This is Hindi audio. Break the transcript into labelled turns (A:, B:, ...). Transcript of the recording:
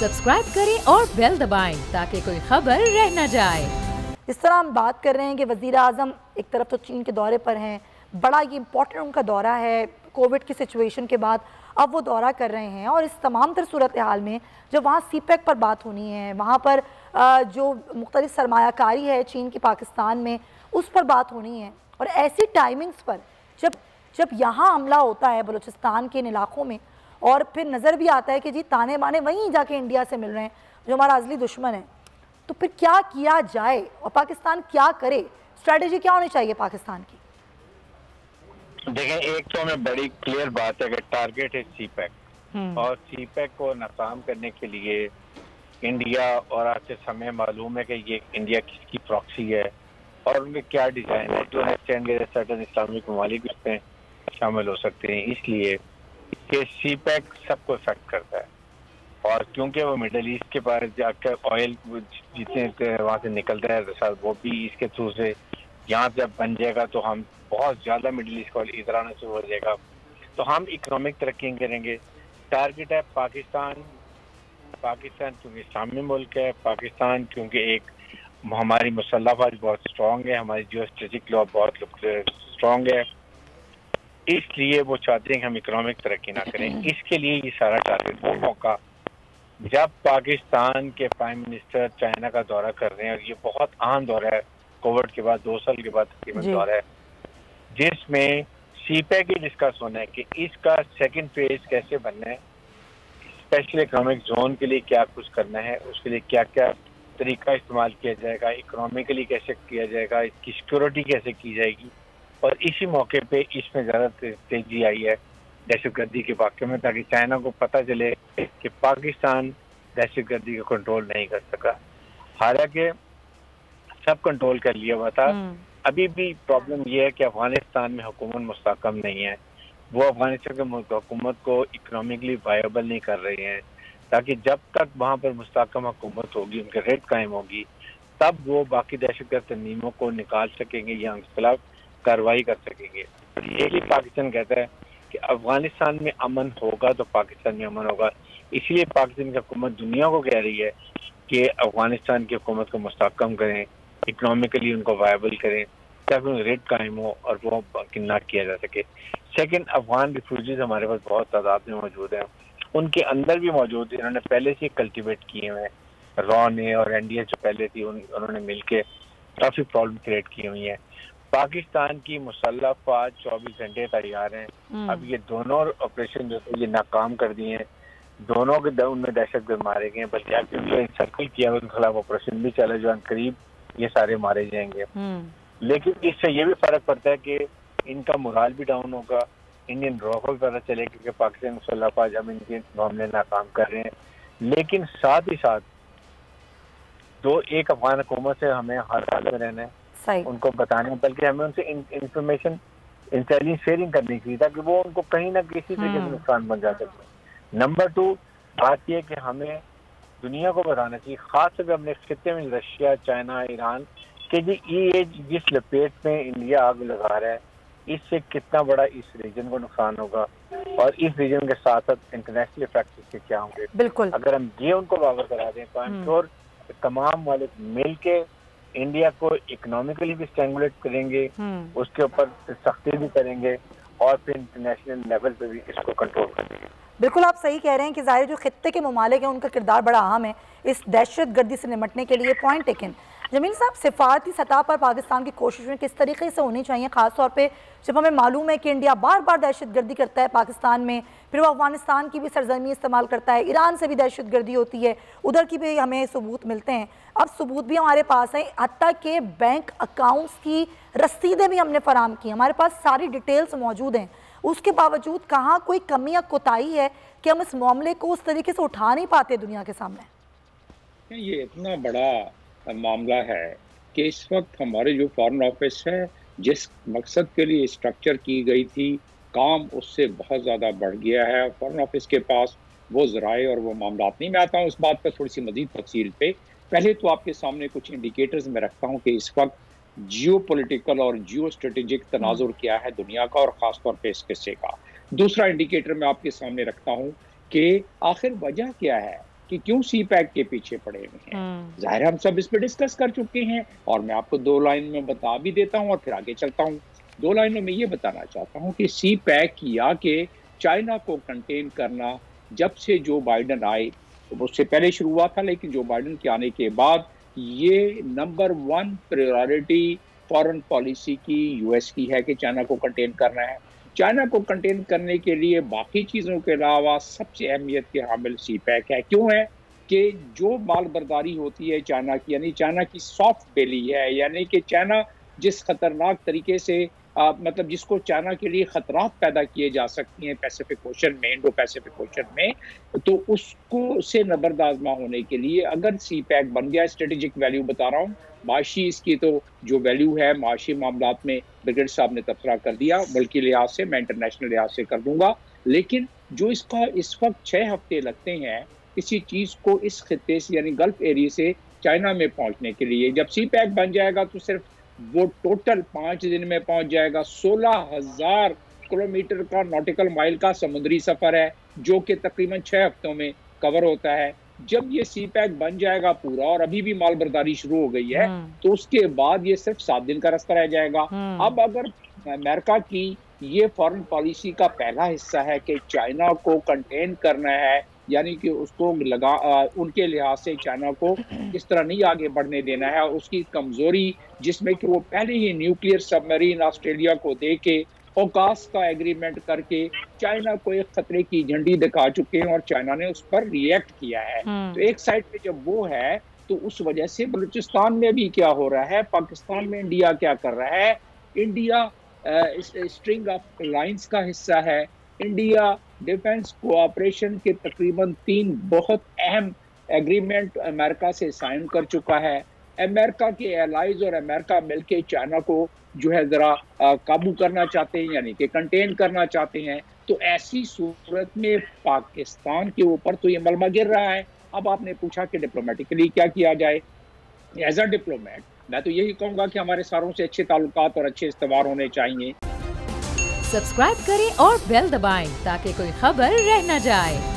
A: सब्सक्राइब करें और बेल दबाएं ताकि कोई खबर रह न जाए।
B: जिस तरह हम बात कर रहे हैं कि वज़ीर आज़म एक तरफ तो चीन के दौरे पर हैं, बड़ा ये इम्पोर्टेंट उनका दौरा है कोविड की सिचुएशन के बाद, अब वो दौरा कर रहे हैं और इस तमाम तर सूरत हाल में जब वहाँ सीपैक पर बात होनी है, वहाँ पर जो मुख्तलिफ सरमायाकारी है चीन की पाकिस्तान में उस पर बात होनी है, और ऐसी टाइमिंग्स पर जब यहाँ हमला होता है बलूचिस्तान के इन इलाकों में, और फिर नज़र भी आता है कि जी ताने बाने वहीं जाके इंडिया से मिल रहे हैं जो हमारा असली दुश्मन है, तो फिर क्या किया जाए और पाकिस्तान क्या करे, स्ट्रेटेजी क्या होनी चाहिए पाकिस्तान की?
C: देखें, एक तो हमें बड़ी क्लियर बात है कि टारगेट है सीपैक, और सीपैक को नाकाम करने के लिए इंडिया, और आज से समय मालूम है कि ये इंडिया किसकी प्रॉक्सी है और उनके क्या डिजाइन है, जो सर्टन इस्लामिक ममालिक उसमें शामिल हो सकते हैं, इसलिए कि सीपैक सबको इफेक्ट करता है। और क्योंकि वो मिडल ईस्ट के पास जाकर ऑयल जितने वहाँ से निकलता है वो भी इसके थ्रू से यहाँ जब बन जाएगा तो हम बहुत ज़्यादा मिडल ईस्ट को इधर आना शुरू हो जाएगा, तो हम इकोनॉमिक तरक्की करेंगे। टारगेट है पाकिस्तान क्योंकि इस्लामी मुल्क है, पाकिस्तान क्योंकि एक हमारी मुसल्लह फौज बहुत स्ट्रॉन्ग है, हमारी जियो स्ट्रेटेजिक लॉ बहुत स्ट्रॉन्ग है, इसलिए वो चाहते हैं कि हम इकोनॉमिक तरक्की ना करें। इसके लिए ये सारा टारगेट, वो मौका जब पाकिस्तान के प्राइम मिनिस्टर चाइना का दौरा कर रहे हैं, और ये बहुत अहम दौरा है कोविड के बाद 2 साल के बाद तकरीबन दौरा है, जिसमें सीपैक ही डिस्कस होना है कि इसका सेकंड फेज कैसे बनना है, स्पेशल इकोनॉमिक जोन के लिए क्या कुछ करना है, उसके लिए क्या क्या तरीका इस्तेमाल किया जाएगा, इकोनॉमिकली कैसे किया जाएगा, इसकी सिक्योरिटी कैसे की जाएगी। और इसी मौके पे इसमें ज़्यादा तेजी आई है दहशतगर्दी के वाक़े में, ताकि चाइना को पता चले कि पाकिस्तान दहशतगर्दी को कंट्रोल नहीं कर सका। हालांकि सब कंट्रोल कर लिया हुआ था, अभी भी प्रॉब्लम यह है कि अफगानिस्तान में हुकूमत मुस्तहकम नहीं है, वो अफगानिस्तान के हुकूमत को इकोनॉमिकली वायबल नहीं कर रहे हैं, ताकि जब तक वहाँ पर मुस्तहकम हुकूमत होगी, उनकी रेट कायम होगी, तब वो बाकी दहशतगर्द तंजीमों को निकाल सकेंगे या उनके खिलाफ कार्रवाई कर सकेंगे। यही पाकिस्तान कहता है कि अफगानिस्तान में अमन होगा तो पाकिस्तान में अमन होगा, इसलिए पाकिस्तान की हुकूमत दुनिया को कह रही है कि अफगानिस्तान की हुकूमत को मुस्तहकम करें, इकोनॉमिकली उनको वायबल करें, ताकि उनका रेट कायम हो और वो किन्ना किया जा सके। सेकंड, अफगान रिफ्यूजीज हमारे पास बहुत तादाद में मौजूद हैं, उनके अंदर भी मौजूद है, इन्होंने पहले से कल्टिवेट किए हुए हैं, रॉ ने और एनडीए जो पहले थी उन्होंने मिलकर काफ़ी प्रॉब्लम क्रिएट की हुई है। पाकिस्तान की मुसल्लह फौज 24 घंटे तैयार हैं। अब ये दोनों ऑपरेशन जो थे ये नाकाम कर दिए हैं, दोनों के उनमें दहशतगर्द मारे गए, बल्कि अभी सर्कल किया उनके खिलाफ ऑपरेशन भी चला, जो करीब ये सारे मारे जाएंगे। लेकिन इससे ये भी फर्क पड़ता है कि इनका मोराल भी डाउन होगा, इंडियन रॉ को भी पता चलेगा कि पाकिस्तान मुसल्लह फौज अब इनके मामले नाकाम कर रहे हैं। लेकिन साथ ही साथ एक अफगान हुकूमत से हमें हर हाल में रहना है, उनको बताने, बल्कि हमें उनसे इंफॉर्मेशन इंटेलिजेंस शेयरिंग करनी चाहिए, ताकि वो उनको कहीं ना किसी तरीके से नुकसान पहुंचा सके। नंबर 2 बात यह कि हमें दुनिया को बताना चाहिए, खासतौर पर अपने खिते में रशिया, चाइना, ईरान, कि जी ये जिस लपेट में इंडिया आग लगा रहा है, इससे कितना बड़ा इस रीजन को नुकसान होगा, और इस रीजन के साथ साथ इंटरनेशनल इफेक्ट इसके क्या होंगे।
B: बिल्कुल, अगर
C: हम ये उनको वावर करा दें तो आई एम श्योर तमाम वाले मिल के इंडिया को इकोनॉमिकली भी स्ट्रेंगुलेट करेंगे, उसके ऊपर सख्ती भी करेंगे, और फिर इंटरनेशनल लेवल पे भी इसको कंट्रोल करेंगे।
B: बिल्कुल आप सही कह रहे हैं कि ज़ाहिर जो खित्ते के ममालिक हैं उनका किरदार बड़ा अहम है इस दहशतगर्दी से निपटने के लिए। Point taken. जमील साहब, सिफारती सतह पर पाकिस्तान की कोशिशें किस तरीके से होनी चाहिए, ख़ासतौर पे जब हमें मालूम है कि इंडिया बार बार दहशतगर्दी करता है पाकिस्तान में, फिर वो अफगानिस्तान की भी सरजमी इस्तेमाल करता है, ईरान से भी दहशतगर्दी होती है, उधर की भी हमें सबूत मिलते हैं, अब सबूत भी हमारे पास हैं, हत्ता के बैंक अकाउंट्स की रसीदें भी हमने फराम की, हमारे पास सारी डिटेल्स मौजूद हैं, उसके बावजूद कहाँ कोई कमी या कोताही है कि हम इस मामले को उस तरीके से उठा नहीं पाते दुनिया के सामने?
D: ये इतना बड़ा मामला है कि इस वक्त हमारे जो फॉरेन ऑफिस है, जिस मकसद के लिए स्ट्रक्चर की गई थी, काम उससे बहुत ज़्यादा बढ़ गया है। फॉरेन ऑफिस के पास वो ज़राए और वो मामला नहीं। मैं आता हूँ इस बात पर थोड़ी सी मज़ीद तफसील पे। पहले तो आपके सामने कुछ इंडिकेटर्स में रखता हूँ कि इस वक्त जियो पोलिटिकल और जियो स्ट्रेटेजिक तनाजुर क्या है दुनिया का, और ख़ासतौर पर इस किस्से का। दूसरा इंडिकेटर मैं आपके सामने रखता हूँ कि आखिर वजह क्या है कि क्यों सी पैक के पीछे पड़े हुए हैं। जाहिर हम सब इस पर डिस्कस कर चुके हैं और मैं आपको 2 लाइन में बता भी देता हूँ और फिर आगे चलता हूँ। 2 लाइनों में ये बताना चाहता हूँ कि सी पैक या के चाइना को कंटेन करना जब से जो बाइडन आए, तो उससे पहले शुरू हुआ था, लेकिन जो बाइडन के आने के बाद ये नंबर 1 प्रायोरिटी फॉरेन पॉलिसी की यूएस की है कि चाइना को कंटेन करना है। चाइना को कंटेन करने के लिए बाकी चीज़ों के अलावा सबसे अहमियत के हामिल सी पैक है। क्यों है कि जो माल बर्दारी होती है चाइना की, यानी चाइना की सॉफ्ट बेली है, यानी कि चाइना जिस खतरनाक तरीके से मतलब जिसको चाइना के लिए खतरात पैदा किए जा सकती हैं पैसिफिक ओशन में, इंडो पैसिफिक ओशन में, तो उसको से नबरदाजमा होने के लिए अगर सी पैक बन गया, स्ट्रेटेजिक वैल्यू बता रहा हूँ, माशी इसकी तो जो वैल्यू है माशी मामलात में ब्रिगेड साहब ने तबसरा कर दिया, मुल्की लिहाज से, मैं इंटरनेशनल लिहाज से कर दूंगा। लेकिन जो इसका इस वक्त 6 हफ्ते लगते हैं किसी चीज़ को इस खित्ते से यानी गल्फ एरिया से चाइना में पहुंचने के लिए, जब सी पैक बन जाएगा तो सिर्फ वो टोटल 5 दिन में पहुंच जाएगा। 16,000 किलोमीटर का नॉटिकल माइल का समुद्री सफर है जो कि तकरीबन 6 हफ्तों में कवर होता है। जब ये सी पैक बन जाएगा पूरा और अभी भी माल बर्दारी शुरू हो गई है तो उसके बाद ये सिर्फ 7 दिन का रास्ता रह जाएगा। अब अगर अमेरिका की ये फॉरेन पॉलिसी का पहला हिस्सा है कि चाइना को कंटेन करना है, यानी कि उसको उनके लिहाज से चाइना को इस तरह नहीं आगे बढ़ने देना है, उसकी कमजोरी जिसमें कि वो पहले ही न्यूक्लियर सबमरीन ऑस्ट्रेलिया को दे के औकास का एग्रीमेंट करके चाइना को एक खतरे की झंडी दिखा चुके हैं और चाइना ने उस पर रिएक्ट किया है। तो एक साइड पे जब वो है तो उस वजह से बलूचिस्तान में भी क्या हो रहा है, पाकिस्तान में इंडिया क्या कर रहा है, इंडिया स्ट्रिंग ऑफ लाइंस का हिस्सा है। इंडिया डिफेंस कोऑपरेशन के तकरीबन 3 बहुत अहम एग्रीमेंट अमेरिका से साइन कर चुका है। अमेरिका के एलाइज और अमेरिका मिलके चाइना को जो है जरा काबू करना चाहते हैं, यानी कि कंटेन करना चाहते हैं। तो ऐसी सूरत में पाकिस्तान के ऊपर तो ये मलबा गिर रहा है। अब आपने पूछा कि डिप्लोमेटिकली क्या किया जाए। एज अ डिप्लोमेट मैं तो यही कहूँगा कि हमारे सारों से अच्छे ताल्लुकात और अच्छे इस्तेमाल होने चाहिए।
A: सब्सक्राइब करें और बेल दबाएं ताकि कोई खबर रह न जाए।